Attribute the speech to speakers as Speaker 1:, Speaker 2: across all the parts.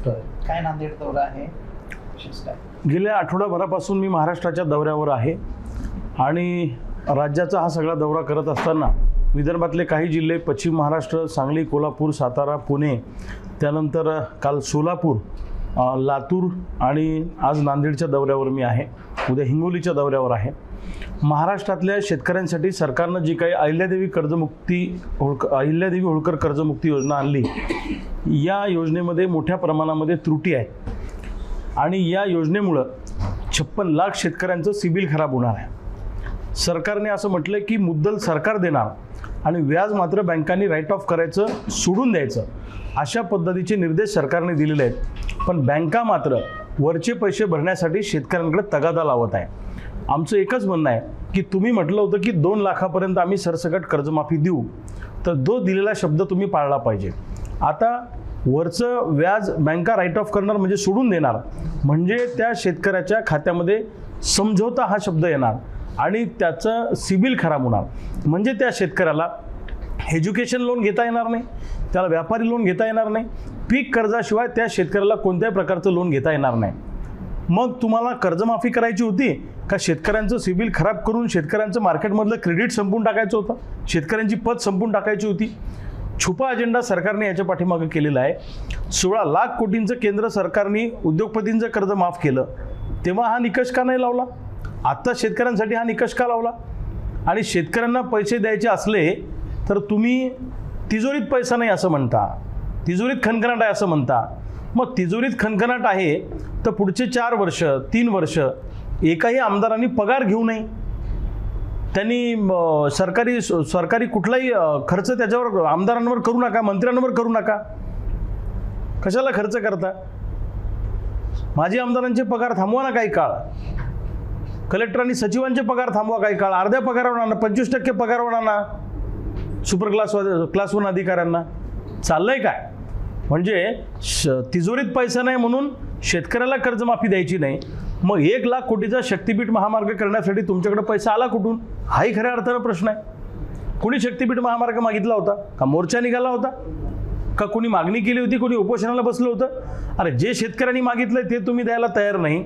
Speaker 1: काय नांदेड दौरा आहे, विशेष काय?
Speaker 2: गेल्या आठवडाभरापासून मी महाराष्ट्राच्या दौऱ्यावर आहे आणि राज्याचा हा सगळा दौरा करत असताना विदर्भातले काही जिल्हे, पश्चिम महाराष्ट्र, सांगली, कोल्हापूर, सातारा, पुणे, त्यानंतर काल सोलापूर, लातूर आणि आज नांदेडच्या दौऱ्यावर मी आहे. उद्या हिंगोलीच्या दौऱ्यावर आहे. महाराष्ट्रातल्या शेतकऱ्यांसाठी सरकारनं जी काही अहिल्यादेवी होळकर कर्जमुक्ती योजना आणली, या योजनेमध्ये मोठ्या प्रमाणामध्ये त्रुटी आहेत आणि या योजनेमुळं 56 लाख शेतकऱ्यांचं सिबिल खराब होणार आहे. सरकारने असं म्हटलं की मुद्दल सरकार देणार आणि व्याज मात्र बँकांनी राईट ऑफ करायचं, सोडून द्यायचं, अशा पद्धतीचे निर्देश सरकारने दिलेले आहेत. पण बँका मात्र वरचे पैसे भरण्यासाठी शेतकऱ्यांकडे तगादा लावत आहे. आमचं एकच म्हणणं आहे की तुम्ही म्हटलं होतं की 2 लाखापर्यंत आम्ही सरसकट कर्जमाफी देऊ, तर जो दिलेला शब्द तुम्ही पाळला पाहिजे. आता वरचं व्याज बँका राईट ऑफ करणार म्हणजे सोडून देणार, म्हणजे त्या शेतकऱ्याच्या खात्यामध्ये समझोता हा शब्द येणार आणि त्याचं सिबिल खराब होणार. म्हणजे त्या शेतकऱ्याला एज्युकेशन लोन घेता येणार नाही, त्याला व्यापारी लोन घेता येणार नाही, पीक कर्जाशिवाय त्या शेतकऱ्याला कोणत्याही प्रकारचं लोन घेता येणार नाही. मग तुम्हाला कर्जमाफी करायची होती का शेतकऱ्यांचं सिबिल खराब करून शेतकऱ्यांचं मार्केटमधलं क्रेडिट संपून टाकायचं होतं, शेतकऱ्यांची पत संपून टाकायची होती? छुपा अजेंडा सरकारने याच्या पाठीमागे केलेला आहे. 16 लाख कोटींचं केंद्र सरकारने उद्योगपतींचं कर्ज माफ केलं, तेव्हा हा निकष का नाही लावला? आत्ता शेतकऱ्यांसाठी हा निकष का लावला? आणि शेतकऱ्यांना पैसे द्यायचे असले तर तुम्ही तिजोरीत पैसा नाही असं म्हणता, तिजोरीत खणखणाट आहे असं म्हणता. मग तिजोरीत खणखणाट आहे तर पुढचे 4 वर्ष 3 वर्ष एकाही आमदारांनी पगार घेऊ नये, त्यांनी सरकारी कुठलाही खर्च त्याच्यावर आमदारांवर करू नका, मंत्र्यांवर करू नका. कशाला खर्च करता? माजी आमदारांचे पगार थांबवा ना काही काळ, कलेक्टर आणि सचिवांचे पगार थांबवा काही काळ, अर्ध्या पगारावर आणा, 25% पगारावर आणा सुपर क्लास 1 अधिकाऱ्यांना. चाललंय काय? म्हणजे तिजोरीत पैसा नाही म्हणून शेतकऱ्याला कर्जमाफी द्यायची नाही. मग 1 लाख कोटीचा शक्तीपीठ महामार्ग करण्यासाठी तुमच्याकडे पैसा आला कुठून? हाही खऱ्या अर्थानं प्रश्न आहे. कोणी शक्तीपीठ महामार्ग मागितला होता का? मोर्चा निघाला होता का? कोणी मागणी केली होती? कोणी उपोषणाला बसलं होतं? अरे जे शेतकऱ्यांनी मागितलंय ते तुम्ही द्यायला तयार नाही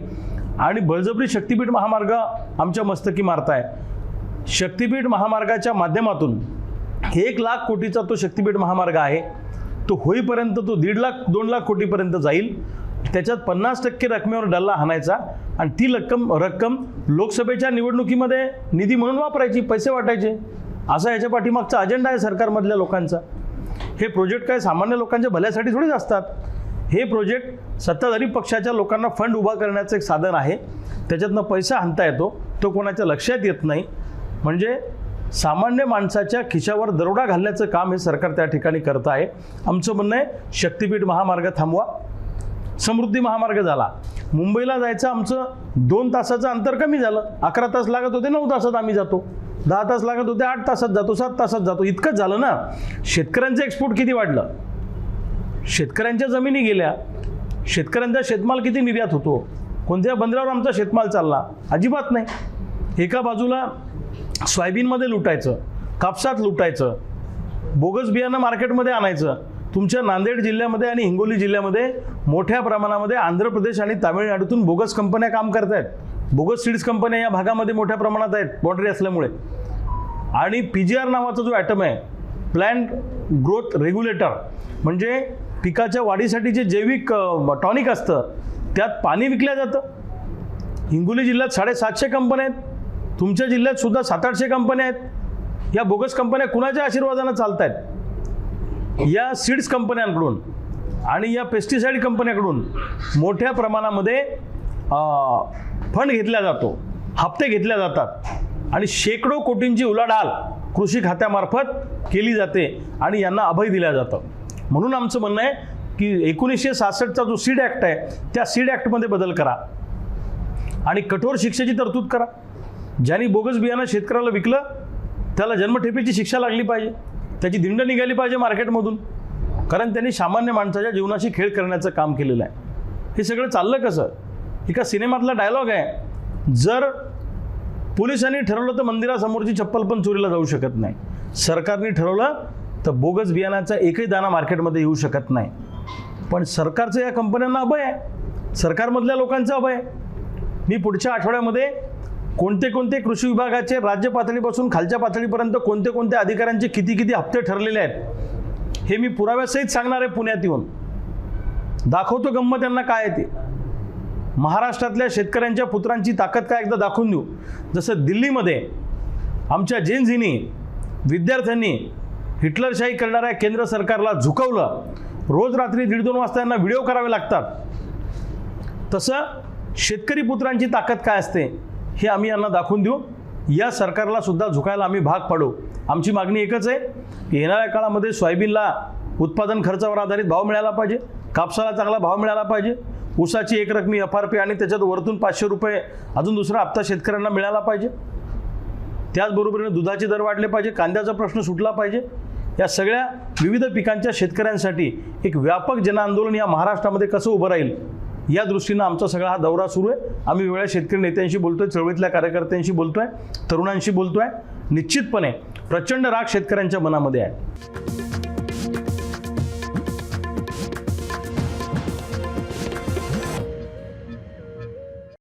Speaker 2: आणि बळजबरी शक्तीपीठ महामार्ग आमच्या मस्तकी मारताय. शक्तीपीठ महामार्गाच्या माध्यमातून 1 लाख कोटीचा तो शक्तीपीठ महामार्ग आहे, तो होईपर्यंत तो 1.5 लाख 2 लाख कोटीपर्यंत जाईल. त्याच्यात 50% रकमेवर डल्ला हाणायचा आणि ती रक्कम लोकसभेच्या निवडणुकीमध्ये निधी म्हणून वापरायची, पैसे वाटायचे. असा याच्या पाठीमागचा अजेंडा आहे सरकारमधल्या लोकांचा. हे प्रोजेक्ट काय सामान्य लोकांच्या भल्यासाठी थोडीच असतात. हे प्रोजेक्ट सत्ताधारी पक्षाच्या लोकांना फंड उभा करण्याचं एक साधन आहे. त्याच्यातनं पैसा हाणता येतो, तो कोणाच्या लक्षात येत नाही. म्हणजे सामान्य माणसाच्या खिशावर दरोडा घालण्याचं काम हे सरकार त्या ठिकाणी करत आहे. आमचं म्हणणं आहे शक्तीपीठ महामार्ग थांबवा. समृद्धी महामार्ग झाला, मुंबईला जायचं आमचं 2 तासाचं अंतर कमी झालं. 11 तास लागत होते, 9 तासात आम्ही जातो. 10 तास लागत होते, 8 तासात जातो, 7 तासात जातो. इतकंच झालं ना. शेतकऱ्यांचं एक्सपोर्ट किती वाढलं, शेतकऱ्यांच्या जमिनी गेल्या, शेतकऱ्यांचा शेतमाल किती निर्यात होतो. कोणत्या बंदरावर आमचा शेतमाल चालला? अजिबात नाही. एका बाजूला सोयाबीनमध्ये लुटायचं, कापसात लुटायचं, बोगस बियाणं मार्केटमध्ये आणायचं. तुमच्या नांदेड जिल्ह्यामध्ये आणि हिंगोली जिल्ह्यामध्ये मोठ्या प्रमाणामध्ये आंध्र प्रदेश आणि तामिळनाडूतून बोगस कंपन्या काम करत आहेत. बोगस सीड्स कंपन्या या भागामध्ये मोठ्या प्रमाणात आहेत बाँड्री असल्यामुळे. आणि PGR नावाचा जो ॲटम आहे, प्लॅन्ट ग्रोथ रेग्युलेटर, म्हणजे पिकाच्या वाढीसाठी जे जैविक टॉनिक असतं त्यात पाणी विकलं जातं. हिंगोली जिल्ह्यात 750 कंपन्या आहेत, तुमच्या जिल्ह्यात सुद्धा 700-800 कंपन्या आहेत. या बोगस कंपन्या कुणाच्या आशीर्वादानं चालत आहेत? या सीड्स कंपन्यांकडून आणि या पेस्टिसाइड कंपन्याकडून मोठ्या प्रमाणामध्ये फंड घेतला जातो, हप्ते घेतल्या जातात आणि शेकडो कोटींची उलाढाल कृषी खात्यामार्फत केली जाते आणि यांना अभय दिलं जातं. म्हणून आमचं म्हणणं आहे की 1966चा जो सीड ॲक्ट आहे, त्या सीड ॲक्टमध्ये बदल करा आणि कठोर शिक्षेची तरतूद करा. ज्यांनी बोगस बियाणं शेतकऱ्याला विकलं त्याला जन्मठेपेची शिक्षा लागली पाहिजे, त्याची दिंड निघाली पाहिजे मार्केटमधून, कारण त्यांनी सामान्य माणसाच्या जीवनाशी खेळ करण्याचं काम केलेलं आहे. हे सगळं चाललं कसं? एका सिनेमातला डायलॉग आहे, जर पोलिसांनी ठरवलं तर मंदिरासमोरची चप्पल पण चोरीला जाऊ शकत नाही, सरकारने ठरवलं तर बोगस बियाणाचा एकही दाणा मार्केटमध्ये येऊ शकत नाही. पण सरकारचं या कंपन्यांना अभय आहे, सरकारमधल्या लोकांचं अभय आहे. मी पुढच्या आठवड्यामध्ये कोणते कोणते कृषी विभागाचे राज्य पातळीपासून खालच्या पातळीपर्यंत कोणते कोणते अधिकाऱ्यांचे किती किती हप्ते ठरलेले आहेत हे मी पुराव्यासहित सांगणार आहे. पुण्यात येऊन दाखवतो गंमत त्यांना काय आहे ते. महाराष्ट्रातल्या शेतकऱ्यांच्या पुत्रांची ताकद काय एकदा दाखवून देऊ. जसं दिल्लीमध्ये आमच्या जेनझींनी विद्यार्थ्यांनी हिटलरशाही करणाऱ्या केंद्र सरकारला झुकवलं, रोज रात्री 1:30-2 वाजता यांना व्हिडिओ करावे लागतात, तसं शेतकरी पुत्रांची ताकद काय असते हे आम्ही यांना दाखवून देऊ. या सरकारला सुद्धा झुकायला आम्ही भाग पाडू. आमची मागणी एकच आहे की येणाऱ्या काळामध्ये सोयाबीनला उत्पादन खर्चावर आधारित भाव मिळाला पाहिजे, कापसाला चांगला भाव मिळाला पाहिजे, ऊसाची एक रकमी FRP आणि त्याच्यात वरतून 500 रुपये अजून दुसरा हप्ता शेतकऱ्यांना मिळाला पाहिजे. त्याचबरोबरीने दुधाचे दर वाढले पाहिजे, कांद्याचा प्रश्न सुटला पाहिजे. या सगळ्या विविध पिकांच्या शेतकऱ्यांसाठी एक व्यापक जनआंदोलन या महाराष्ट्रामध्ये कसं उभं राहील या दृष्टीनं आमचा सगळा हा दौरा सुरू आहे. आम्ही वेगवेगळ्या शेतकरी नेत्यांशी बोलतोय, चळवळीतल्या कार्यकर्त्यांशी बोलतोय, तरुणांशी बोलतोय. निश्चितपणे प्रचंड राग शेतकऱ्यांच्या मनामध्ये आहे.